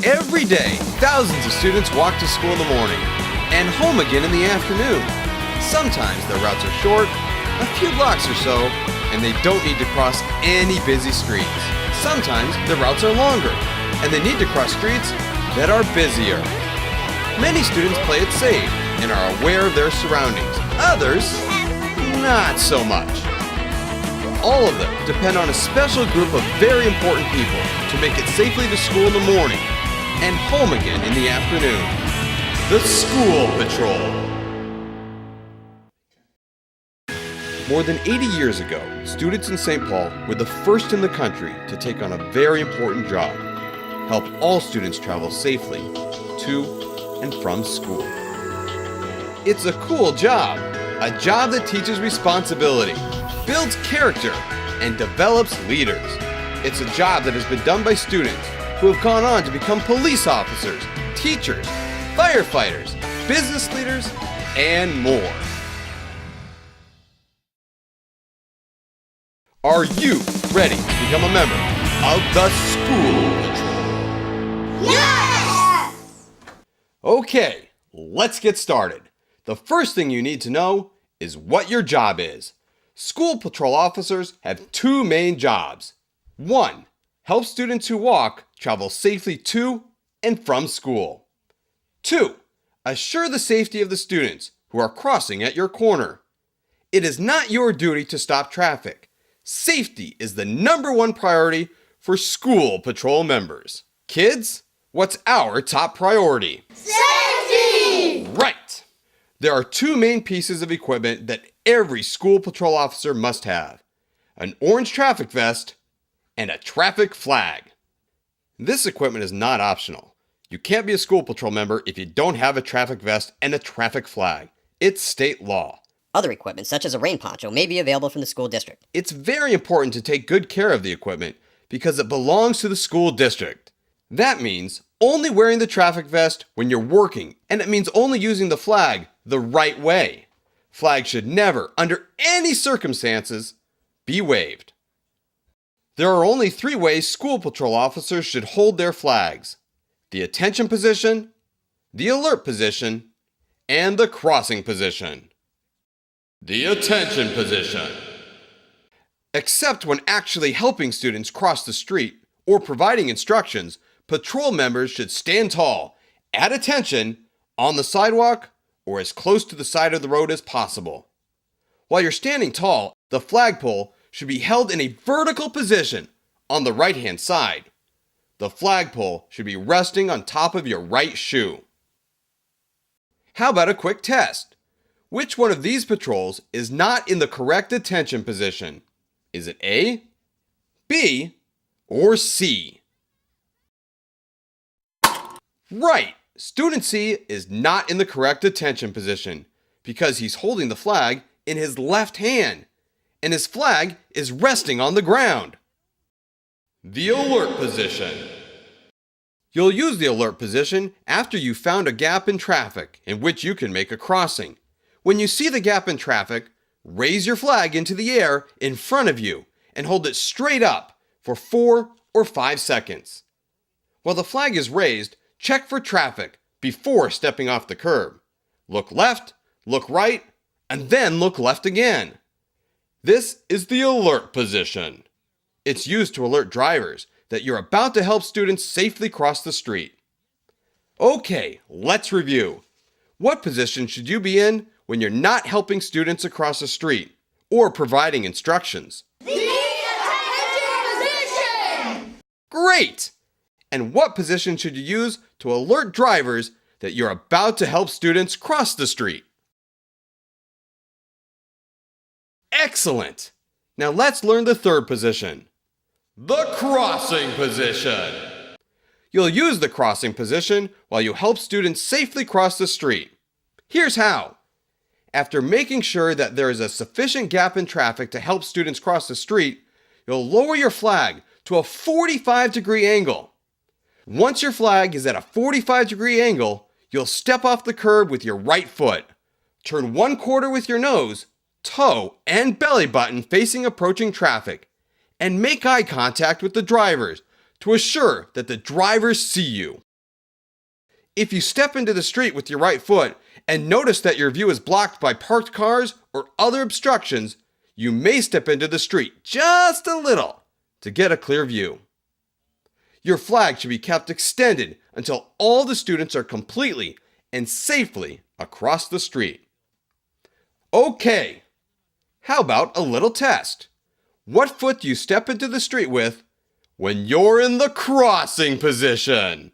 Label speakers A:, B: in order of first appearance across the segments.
A: Every day, thousands of students walk to school in the morning and home again in the afternoon. Sometimes their routes are short, a few blocks or so, and they don't need to cross any busy streets. Sometimes their routes are longer, and they need to cross streets that are busier. Many students play it safe and are aware of their surroundings. Others, not so much. All of them depend on a special group of very important people to make it safely to school in the morning and home again in the afternoon. The School Patrol. More than 80 years ago, students in St. Paul were the first in the country to take on a very important job: help all students travel safely to and from school. It's a cool job, a job that teaches responsibility, builds character, and develops leaders. It's a job that has been done by students who have gone on to become police officers, teachers, firefighters, business leaders, and more. Are you ready to become a member of the School Patrol?
B: Yes!
A: Okay, let's get started. The first thing you need to know is what your job is. School patrol officers have two main jobs. 1. Help students who walk travel safely to and from school. 2. Assure the safety of the students who are crossing at your corner. It is not your duty to stop traffic. Safety is the #1 priority for school patrol members. Kids, what's our top priority?
B: Safety!
A: Right! There are two main pieces of equipment that every school patrol officer must have: an orange traffic vest and a traffic flag. This equipment is not optional. You can't be a school patrol member if you don't have a traffic vest and a traffic flag. It's state law.
C: Other equipment, such as a rain poncho, may be available from the school district.
A: It's very important to take good care of the equipment because it belongs to the school district. That means only wearing the traffic vest when you're working, and it means only using the flag the right way. Flags should never, under any circumstances, be waved. There are only 3 ways school patrol officers should hold their flags: the attention position, the alert position, and the crossing position. The attention position. Except when actually helping students cross the street or providing instructions, patrol members should stand tall, at attention, on the sidewalk or as close to the side of the road as possible. While you're standing tall, the flagpole should be held in a vertical position on the right-hand side. The flagpole should be resting on top of your right shoe. How about a quick test? Which one of these patrols is not in the correct attention position? Is it A, B, or C? Right! Student C is not in the correct attention position because he's holding the flag in his left hand, and his flag is resting on the ground. The alert position. You'll use the alert position after you've found a gap in traffic in which you can make a crossing. When you see the gap in traffic, raise your flag into the air in front of you and hold it straight up for 4 or 5 seconds. While the flag is raised, check for traffic before stepping off the curb. Look left, look right, and then look left again. This is the alert position. It's used to alert drivers that you're about to help students safely cross the street. Okay, let's review. What position should you be in when you're not helping students across the street or providing instructions?
B: The attention position!
A: Great! And what position should you use to alert drivers that you're about to help students cross the street? Excellent! Now let's learn the third position. The crossing position. You'll use the crossing position while you help students safely cross the street. Here's how. After making sure that there is a sufficient gap in traffic to help students cross the street, you'll lower your flag to a 45-degree angle. Once your flag is at a 45-degree angle, you'll step off the curb with your right foot. Turn 1/4 with your nose, toe, and belly button facing approaching traffic, and make eye contact with the drivers to assure that the drivers see you. If you step into the street with your right foot and notice that your view is blocked by parked cars or other obstructions, you may step into the street just a little to get a clear view. Your flag should be kept extended until all the students are completely and safely across the street. Okay, how about a little test? What foot do you step into the street with when you're in the crossing position?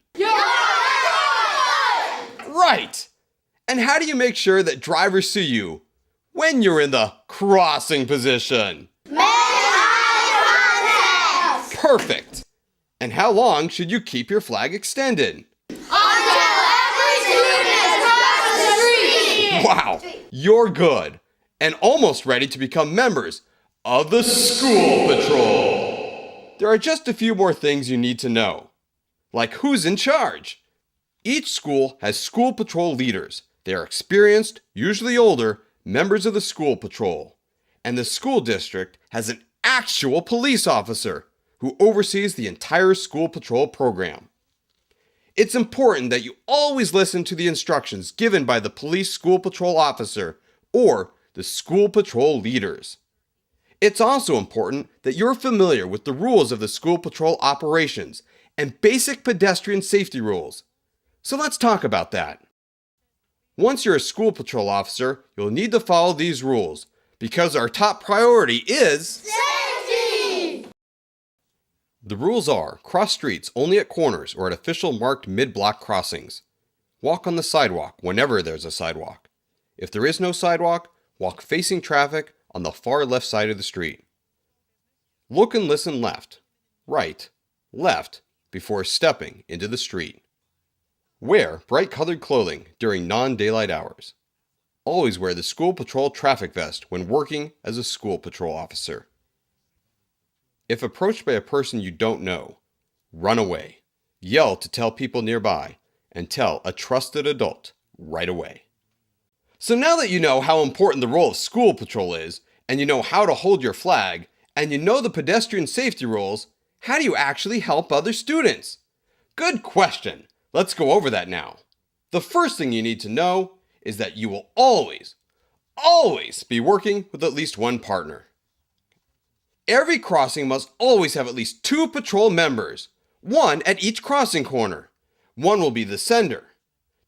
A: Right! And how do you make sure that drivers see you when you're in the crossing position?
B: Make eye contact.
A: Perfect! And how long should you keep your flag extended?
B: Until every student is across the street.
A: Wow, you're good and almost ready to become members of the School Patrol. There are just a few more things you need to know, like who's in charge. Each school has school patrol leaders. They are experienced, usually older, members of the school patrol. And the school district has an actual police officer who oversees the entire school patrol program. It's important that you always listen to the instructions given by the police school patrol officer or the school patrol leaders. It's also important that you're familiar with the rules of the school patrol operations and basic pedestrian safety rules. So let's talk about that. Once you're a school patrol officer, you'll need to follow these rules because our top priority is
B: Safety.
A: The rules are cross streets only at corners or at official marked mid-block crossings. Walk on the sidewalk whenever there's a sidewalk. If there is no sidewalk, walk facing traffic on the far left side of the street. Look and listen left, right, left before stepping into the street. Wear bright-colored clothing during non-daylight hours. Always wear the school patrol traffic vest when working as a school patrol officer. If approached by a person you don't know, run away, yell to tell people nearby, and tell a trusted adult right away. So now that you know how important the role of school patrol is, and you know how to hold your flag, and you know the pedestrian safety rules, how do you actually help other students? Good question. Let's go over that now. The first thing you need to know is that you will always be working with at least one partner. Every crossing must always have at least 2 patrol members, one at each crossing corner. One will be the sender,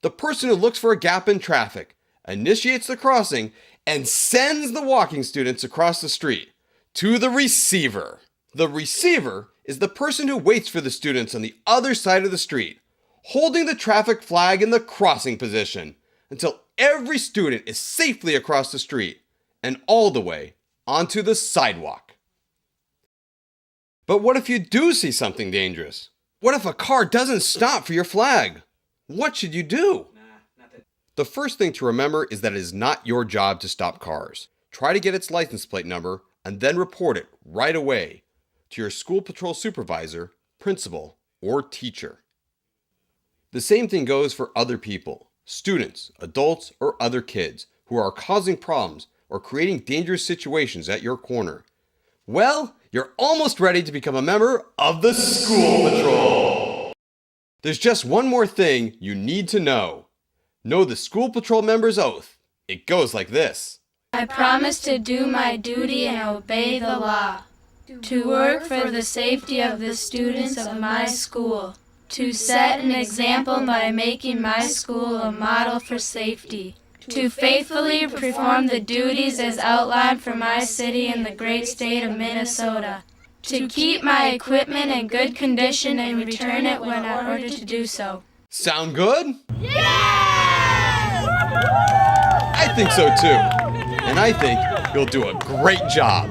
A: the person who looks for a gap in traffic, initiates the crossing, and sends the walking students across the street to the receiver. The receiver is the person who waits for the students on the other side of the street, holding the traffic flag in the crossing position until every student is safely across the street and all the way onto the sidewalk. But what if you do see something dangerous? What if a car doesn't stop for your flag? What should you do? The first thing to remember is that it is not your job to stop cars. Try to get its license plate number and then report it right away to your school patrol supervisor, principal, or teacher. The same thing goes for other people, students, adults, or other kids who are causing problems or creating dangerous situations at your corner. Well, you're almost ready to become a member of the School Patrol. There's just one more thing you need to know. Know the School Patrol member's oath. It goes like this.
D: I promise to do my duty and obey the law, to work for the safety of the students of my school, to set an example by making my school a model for safety, to faithfully perform the duties as outlined for my city in the great state of Minnesota, to keep my equipment in good condition and return it when ordered to do so.
A: Sound good? I think so too. And I think you'll do a great job.